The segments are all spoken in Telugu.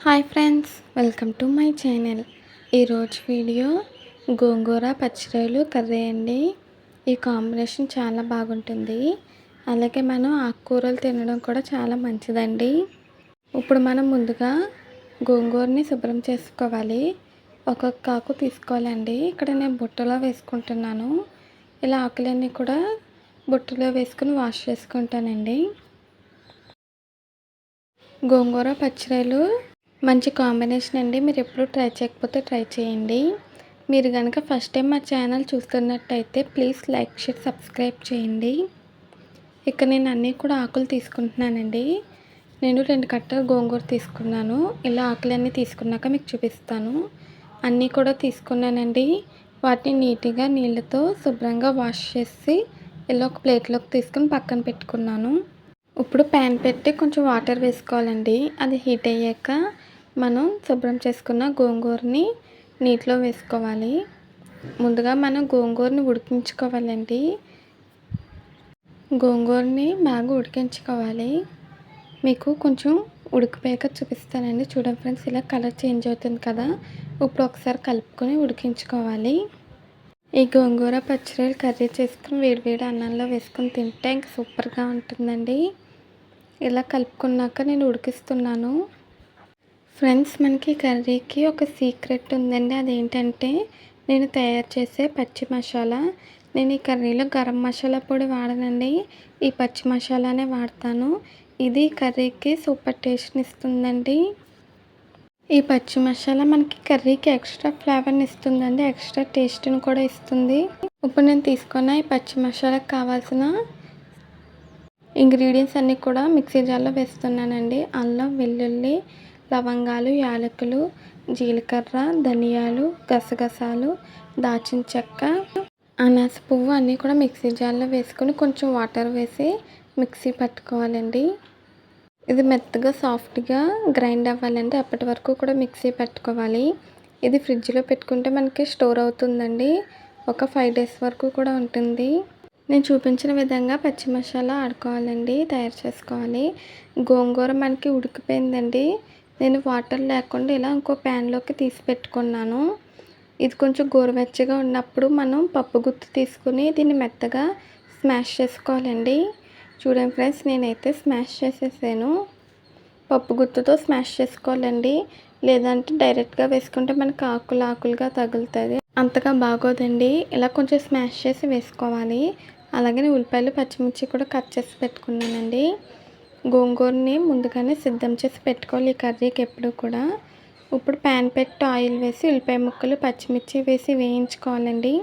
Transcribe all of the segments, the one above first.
Hi friends, welcome to my channel. ఈరోజు వీడియో గోంగూర పచ్చిరొయ్యలు కర్రీ అండి. ఈ కాంబినేషన్ చాలా బాగుంటుంది. అలాగే మనం ఆకుకూరలు తినడం కూడా చాలా మంచిదండి. ఇప్పుడు మనం ముందుగా గోంగూరని శుభ్రం చేసుకోవాలి. ఒక్కొక్క ఆకు తీసుకోవాలండి. ఇక్కడ నేను బుట్టలో వేసుకుంటున్నాను. ఇలా ఆకులన్నీ కూడా బుట్టలో వేసుకుని వాష్ చేసుకుంటానండి. గోంగూర పచ్చిరొయ్యలు మంచి కాంబినేషన్ అండి. మీరు ఎప్పుడు ట్రై చేయకపోతే ట్రై చేయండి. మీరు కనుక ఫస్ట్ టైం మా ఛానల్ చూస్తున్నట్టయితే ప్లీజ్ లైక్ షేర్ సబ్స్క్రైబ్ చేయండి. ఇక్కడ నేను అన్నీ కూడా ఆకులు తీసుకుంటున్నానండి. నేను 2 కట్టలు గోంగూర తీసుకున్నాను. ఇలా ఆకులన్నీ తీసుకున్నాక మీకు చూపిస్తాను. అన్నీ కూడా తీసుకున్నానండి. వాటిని నీట్గా నీళ్ళతో శుభ్రంగా వాష్ చేసి ఇలా ఒక ప్లేట్లోకి తీసుకుని పక్కన పెట్టుకున్నాను. ఇప్పుడు ప్యాన్ పెట్టి కొంచెం వాటర్ వేసుకోవాలండి. అది హీట్ అయ్యాక మనం శుభ్రం చేసుకున్న గోంగూరని నీటిలో వేసుకోవాలి. ముందుగా మనం గోంగూరని ఉడికించుకోవాలండి. గోంగూరని బాగా ఉడికించుకోవాలి. మీకు కొంచెం ఉడికిపోయాక చూపిస్తానండి. చూడండి ఫ్రెండ్స్, ఇలా కలర్ చేంజ్ అవుతుంది కదా. ఇప్పుడు ఒకసారి కలుపుకొని ఉడికించుకోవాలి. ఈ గోంగూర పచ్చిరొయ్యలు కర్రీ చేసుకుని వేడివేడి అన్నంలో వేసుకొని తింటే ఇంక సూపర్గా ఉంటుందండి. ఇలా కలుపుకున్నాక నేను ఉడికిస్తున్నాను. ఫ్రెండ్స్, మనకి కర్రీకి ఒక సీక్రెట్ ఉందండి. అదేంటంటే నేను తయారు చేసే పచ్చి మసాలా. నేను ఈ కర్రీలో గరం మసాలా పొడి వాడనండి. ఈ పచ్చి మసాలానే వాడతాను. ఇది కర్రీకి సూపర్ టేస్ట్ని ఇస్తుందండి. ఈ పచ్చి మసాలా మనకి కర్రీకి ఎక్స్ట్రా ఫ్లేవర్ని ఇస్తుందండి. ఎక్స్ట్రా టేస్ట్ని కూడా ఇస్తుంది. ఇప్పుడు నేను తీసుకున్న ఈ పచ్చి మసాలాకి కావాల్సిన ఇంగ్రీడియంట్స్ అన్నీ కూడా మిక్సీ జార్లో వేస్తున్నానండి. అల్లం, వెల్లుల్లి, లవంగాలు, యాలకులు, జీలకర్ర, ధనియాలు, గసగసాలు, దాల్చిన చెక్క, అనాస పువ్వు అన్నీ కూడా మిక్సీ జార్లో వేసుకొని కొంచెం వాటర్ వేసి మిక్సీ పట్టుకోవాలండి. ఇది మెత్తగా సాఫ్ట్గా గ్రైండ్ అవ్వాలండి. అప్పటి వరకు కూడా మిక్సీ పట్టుకోవాలి. ఇది ఫ్రిడ్జ్లో పెట్టుకుంటే మనకి స్టోర్ అవుతుందండి. ఒక 5 days వరకు కూడా ఉంటుంది. నేను చూపించిన విధంగా పచ్చి మసాలా ఆడుకోవాలండి, తయారు చేసుకోవాలి. గోంగూర మనకి ఉడికిపోయిందండి. నేను వాటర్ లేకుండా ఇలా ఇంకో ప్యాన్లోకి తీసి పెట్టుకున్నాను. ఇది కొంచెం గోరువెచ్చగా ఉన్నప్పుడు మనం పప్పు గుత్తి తీసుకుని దీన్ని మెత్తగా స్మాష్ చేసుకోవాలండి. చూడండి ఫ్రెండ్స్, నేనైతే స్మాష్ చేసేసాను. పప్పు గుత్తితో స్మాష్ చేసుకోవాలండి. లేదంటే డైరెక్ట్గా వేసుకుంటే మనకు ఆకులుగా తగులుతుంది. అంతగా బాగోదండి. ఇలా కొంచెం స్మాష్ చేసి వేసుకోవాలి. అలాగే ఉల్లిపాయలు, పచ్చిమిర్చి కూడా కట్ చేసి పెట్టుకున్నానండి. గోంగూరని ముందుగానే సిద్ధం చేసి పెట్టుకోవాలి ఈ కర్రీకి ఎప్పుడు కూడా. ఇప్పుడు ప్యాన్ పెట్టి ఆయిల్ వేసి ఉల్లిపాయ ముక్కలు, పచ్చిమిర్చి వేసి వేయించుకోవాలండి.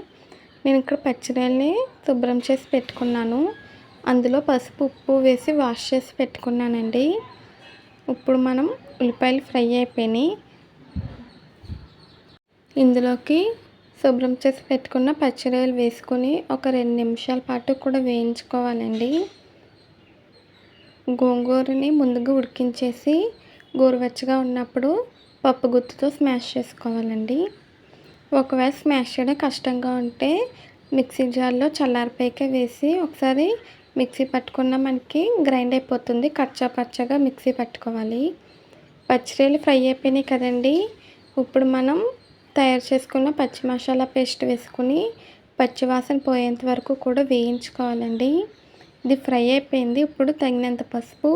నేను ఇక్కడ పచ్చిరొయ్యల్ని శుభ్రం చేసి పెట్టుకున్నాను. అందులో పసుపు, ఉప్పు వేసి వాష్ చేసి పెట్టుకున్నానండి. ఇప్పుడు మనం ఉల్లిపాయలు ఫ్రై అయిపోయినాయి. ఇందులోకి శుభ్రం చేసి పెట్టుకున్న పచ్చిరొయ్యలు వేసుకొని ఒక 2 నిమిషాల పాటు కూడా వేయించుకోవాలండి. గోంగూరని ముందుగా ఉడికించేసి గోరువెచ్చగా ఉన్నప్పుడు పప్పు గుత్తితో స్మాష్ చేసుకోవాలండి. ఒకవేళ స్మాష్ చేయడం కష్టంగా ఉంటే మిక్సీ జార్లో చల్లారిపోయాక వేసి ఒకసారి మిక్సీ పట్టుకున్న మనకి గ్రైండ్ అయిపోతుంది. కచ్చా పచ్చగా మిక్సీ పట్టుకోవాలి. పచ్చిరొయ్యలు ఫ్రై అయిపోయినాయి కదండి. ఇప్పుడు మనం తయారు చేసుకున్న పచ్చి మసాలా పేస్ట్ వేసుకుని పచ్చివాసన పోయేంత వరకు కూడా వేయించుకోవాలండి. ఇది ఫ్రై అయిపోయింది. ఇప్పుడు తగినంత పసుపు,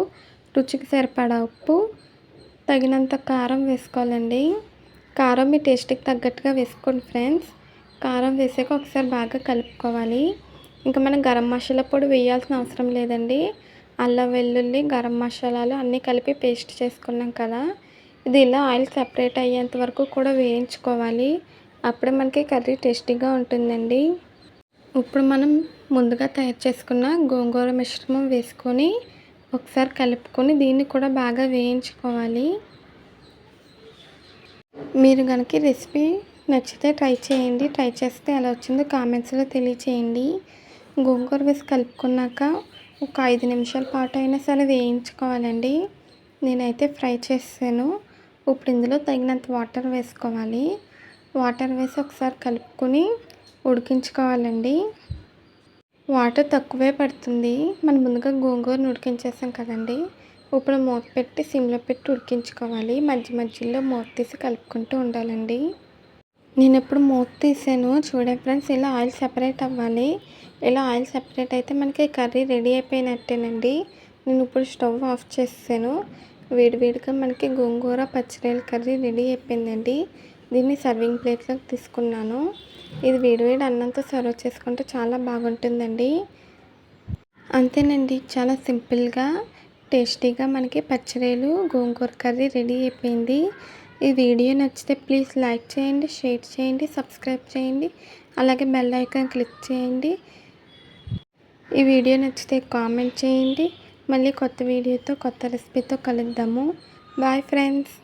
రుచికి సరిపడా ఉప్పు, తగినంత కారం వేసుకోవాలండి. కారం మీ టేస్ట్కి తగ్గట్టుగా వేసుకోండి ఫ్రెండ్స్. కారం వేసాక ఒకసారి బాగా కలుపుకోవాలి. ఇంకా మనం గరం మసాలా పొడి వేయాల్సిన అవసరం లేదండి. అల్లం, వెల్లుల్లి, గరం మసాలాలు అన్నీ కలిపి పేస్ట్ చేసుకున్నాం కదా. ఇది ఇలా ఆయిల్ సెపరేట్ అయ్యేంత వరకు కూడా వేయించుకోవాలి. అప్పుడే మనకి కర్రీ టేస్టీగా ఉంటుందండి. ఇప్పుడు మనం ముందుగా తయారు చేసుకున్న గోంగూర మిశ్రమం వేసుకొని ఒకసారి కలుపుకొని దీన్ని కూడా బాగా వేయించుకోవాలి. మీరు కనుక ఈ రెసిపీ నచ్చితే ట్రై చేయండి. ట్రై చేస్తే ఎలా వచ్చిందో కామెంట్స్లో తెలియచేయండి. గోంగూర వేసి కలుపుకున్నాక ఒక 5 నిమిషాల పాటు అయినా సరే వేయించుకోవాలండి. నేనైతే ఫ్రై చేసాను. ఇప్పుడు ఇందులో తగినంత వాటర్ వేసుకోవాలి. వాటర్ వేసి ఒకసారి కలుపుకొని ఉడికించుకోవాలండి. వాటర్ తక్కువే పడుతుంది. మనం ముందుగా గోంగూరను ఉడికించేసాం కదండి. ఇప్పుడు మూత పెట్టి సిమ్లో పెట్టి ఉడికించుకోవాలి. మధ్య మధ్యలో మూత తీసి కలుపుకుంటూ ఉండాలండి. నేను ఇప్పుడు మూత తీసాను. చూడండి ఫ్రెండ్స్, ఇలా ఆయిల్ సెపరేట్ అవ్వాలి. ఇలా ఆయిల్ సెపరేట్ అయితే మనకి కర్రీ రెడీ అయిపోయినట్టేనండి. నేను ఇప్పుడు స్టవ్ ఆఫ్ చేసాను. వేడివేడిగా మనకి గోంగూర పచ్చిరొయ్యల కర్రీ రెడీ అయిపోయిందండి. దీన్ని సర్వింగ్ ప్లేట్లోకి తీసుకున్నాను. ఇది వేడివేడి అన్నంతో సర్వ్ చేసుకుంటే చాలా బాగుంటుందండి. అంతేనండి, చాలా సింపుల్గా టేస్టీగా మనకి పచ్చిరొయ్యలు గోంగూర కర్రీ రెడీ అయిపోయింది. ఈ వీడియో నచ్చితే ప్లీజ్ లైక్ చేయండి, షేర్ చేయండి, సబ్స్క్రైబ్ చేయండి, అలాగే బెల్ ఐకాన్ క్లిక్ చేయండి. ఈ వీడియో నచ్చితే కామెంట్ చేయండి. మళ్ళీ కొత్త వీడియోతో కొత్త రెసిపీతో కలుద్దాము. Bye friends.